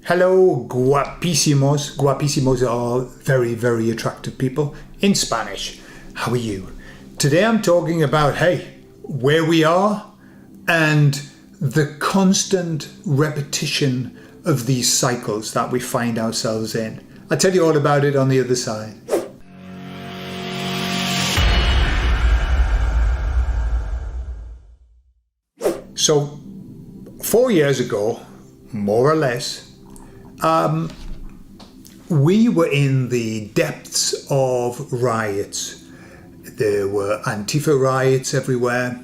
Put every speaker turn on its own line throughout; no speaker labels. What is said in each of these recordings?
Hello, guapísimos. Guapísimos are very, very attractive people in Spanish. How are you? Today I'm talking about, where we are and the constant repetition of these cycles that we find ourselves in. I'll tell you all about it on the other side. So, 4 years ago, more or less, we were in the depths of riots. There were Antifa riots everywhere,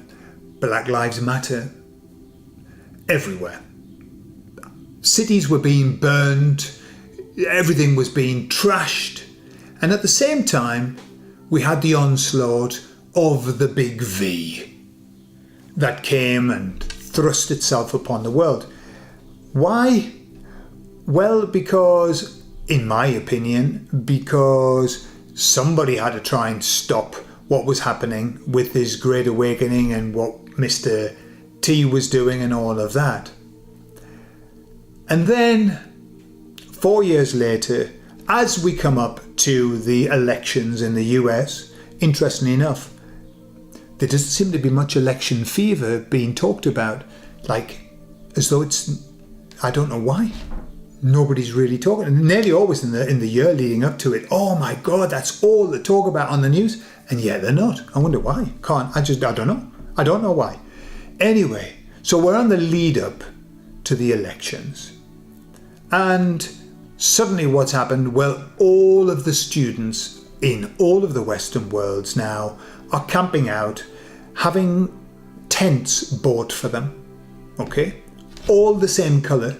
Black Lives Matter everywhere. Cities were being burned, everything was being trashed, and at the same time, we had the onslaught of the big V that came and thrust itself upon the world. Why? Well, because, in my opinion, because somebody had to try and stop what was happening with this Great Awakening and what Mr. T was doing and all of that. And then, 4 years later, as we come up to the elections in the US, interestingly enough, there doesn't seem to be much election fever being talked about, as though it's, I don't know why. Nobody's really talking. And nearly always in the year leading up to it, oh my God, that's all they talk about on the news. And yet they're not. I wonder why. I don't know. I don't know why. Anyway, so we're on the lead up to the elections. And suddenly what's happened? Well, all of the students in all of the Western worlds now are camping out, having tents bought for them. Okay? All the same colour.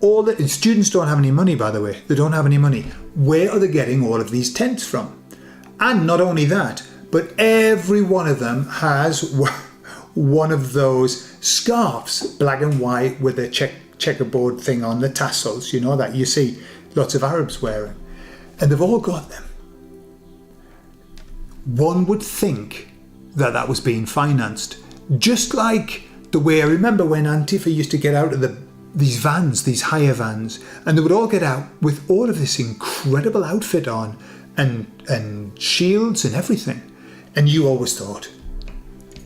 All the students don't have any money, by the way. They don't have any money. Where are they getting all of these tents from? And not only that, but every one of them has one of those scarves, black and white, with a checkerboard thing on the tassels, that you see lots of Arabs wearing. And they've all got them. One would think that was being financed. Just like the way I remember when Antifa used to get out of these vans, these hire vans, and they would all get out with all of this incredible outfit on and shields and everything. And you always thought,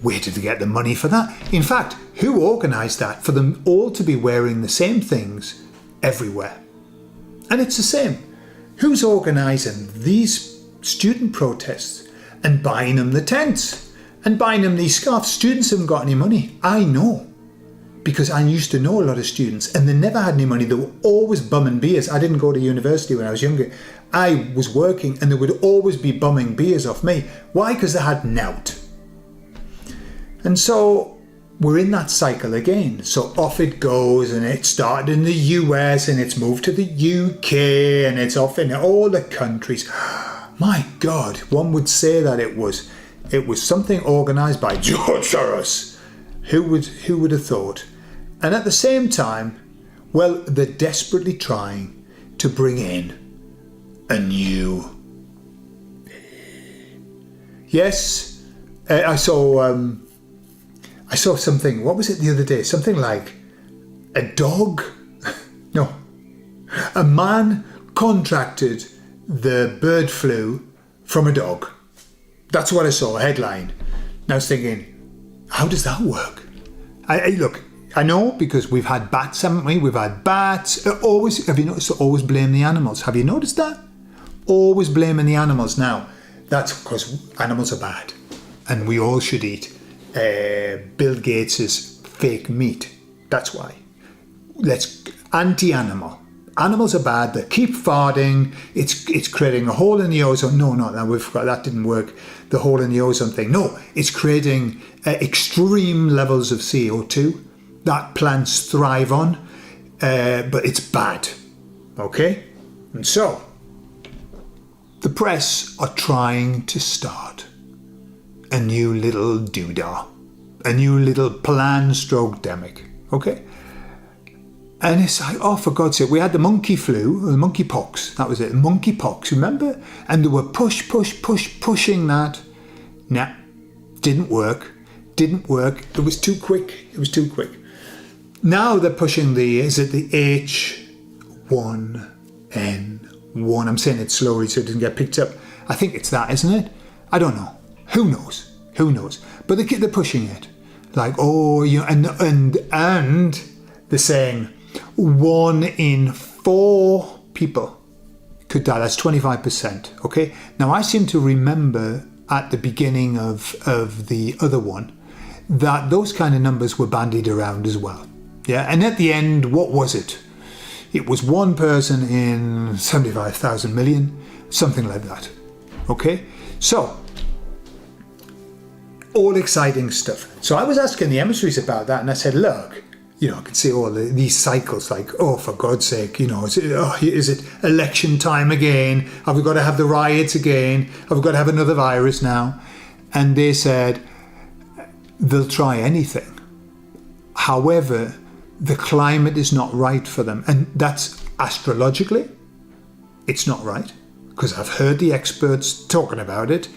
where did they get the money for that? In fact, who organised that for them all to be wearing the same things everywhere? And it's the same. Who's organising these student protests and buying them the tents and buying them these scarves? Students haven't got any money. I know. Because I used to know a lot of students and they never had any money. They were always bumming beers. I didn't go to university when I was younger. I was working and they would always be bumming beers off me. Why? Because they had nout. And so we're in that cycle again. So off it goes, and it started in the US and it's moved to the UK and it's off in all the countries. My God, one would say that it was something organised by George Soros. Who would have thought? And at the same time, well, they're desperately trying to bring in a new. Yes, I saw something. What was it the other day? Something like a dog. No, a man contracted the bird flu from a dog. That's what I saw. A headline. And I was thinking, how does that work? Look, I know because we've had bats, haven't we? We've had bats. Have you noticed? Always blame the animals. Have you noticed that? Always blaming the animals. Now, that's because animals are bad, and we all should eat Bill Gates's fake meat. That's why. Let's anti-animal. Animals are bad. They keep farting. It's creating a hole in the ozone. No, that didn't work. The hole in the ozone thing. No, it's creating extreme levels of CO2 that plants thrive on, but it's bad. Okay? And so, the press are trying to start a new little doodah, a new little plan/demic. Okay? And it's like, oh, for God's sake, we had the monkey flu, the monkey pox, that was it, monkey pox, remember? And they were pushing that. Nah, didn't work. It was too quick. Now they're pushing the H 1N1. I'm saying it slowly so it doesn't get picked up. I think it's that, isn't it? I don't know. Who knows? Who knows? But they're pushing it. Like, oh, you know, and they're saying 1 in 4 people could die. That's 25%. Okay. Now I seem to remember at the beginning of the other one that those kind of numbers were bandied around as well. Yeah. And at the end, what was it? It was 1 person in 75,000 million, something like that. Okay. So all exciting stuff. So I was asking the emissaries about that, and I said, look, you know, I can see all these cycles, like, oh, for God's sake, you know, is it election time again? Have we got to have the riots again? Have we got to have another virus now? And they said they'll try anything. However, the climate is not right for them. And that's astrologically, it's not right, because I've heard the experts talking about it,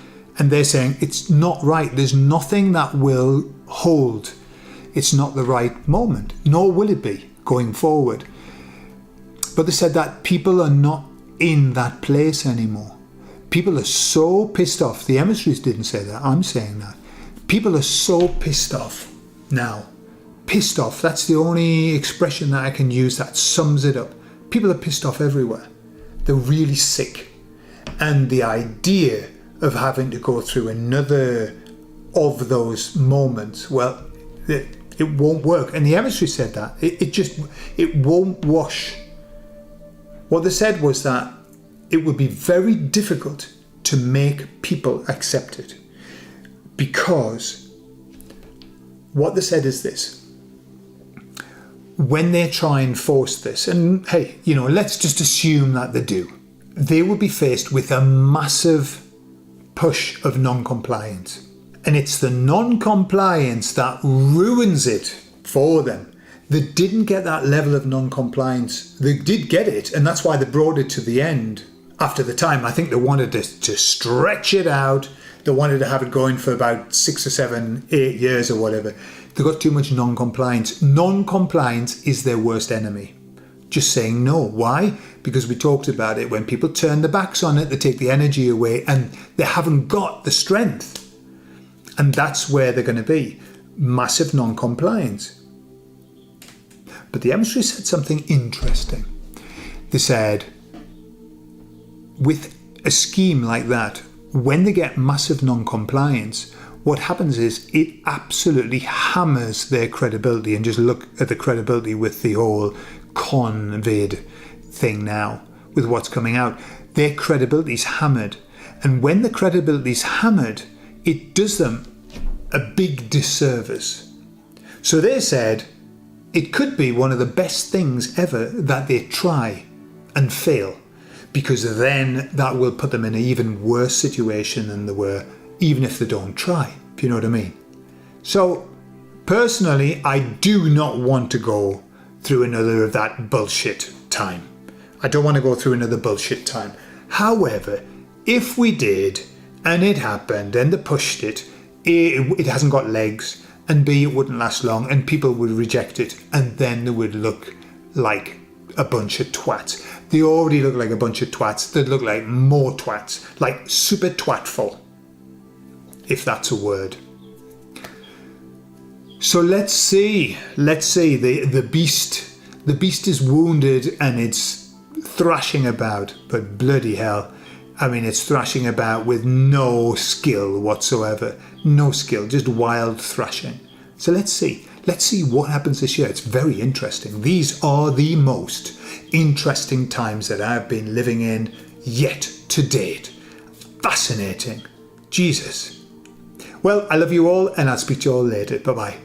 and they're saying it's not right. There's nothing that will hold. It's not the right moment, nor will it be going forward. But they said that people are not in that place anymore. People are so pissed off. The emissaries didn't say that. I'm saying that. People are so pissed off now. Pissed off. That's the only expression that I can use that sums it up. People are pissed off everywhere. They're really sick. And the idea of having to go through another of those moments, well, it won't work. And the emissary said that. It won't wash. What they said was that it would be very difficult to make people accept it. Because what they said is this. When they try and force this, and hey, you know, let's just assume that they do, they will be faced with a massive push of non-compliance. And it's the non-compliance that ruins it for them. They didn't get that level of non-compliance. They did get it, and that's why they brought it to the end after the time. I think they wanted to stretch it out. They wanted to have it going for about 6 or 7, 8 years or whatever. They got too much non-compliance. Non-compliance is their worst enemy. Just saying no. Why? Because we talked about it. When people turn their backs on it, they take the energy away and they haven't got the strength. And that's where they're going to be. Massive non-compliance. But the emissary said something interesting. They said, with a scheme like that, when they get massive non-compliance, what happens is it absolutely hammers their credibility. And just look at the credibility with the whole COVID thing now, with what's coming out. Their credibility's hammered. And when the credibility's hammered, it does them a big disservice. So they said it could be one of the best things ever that they try and fail, because then that will put them in an even worse situation than they were, even if they don't try, if you know what I mean. So personally, I do not want to go through another of that bullshit time. I don't want to go through another bullshit time. However, if we did, and it happened, and they pushed it, it hasn't got legs, and B, it wouldn't last long, and people would reject it, and then they would look like a bunch of twats. They already look like a bunch of twats. They'd look like more twats, like super twatful, if that's a word. So let's see the beast is wounded and it's thrashing about, but bloody hell, I mean, it's thrashing about with no skill whatsoever. No skill, just wild thrashing. So let's see what happens this year. It's very interesting. These are the most interesting times that I've been living in yet to date. Fascinating. Jesus. Well, I love you all, and I'll speak to you all later. Bye-bye.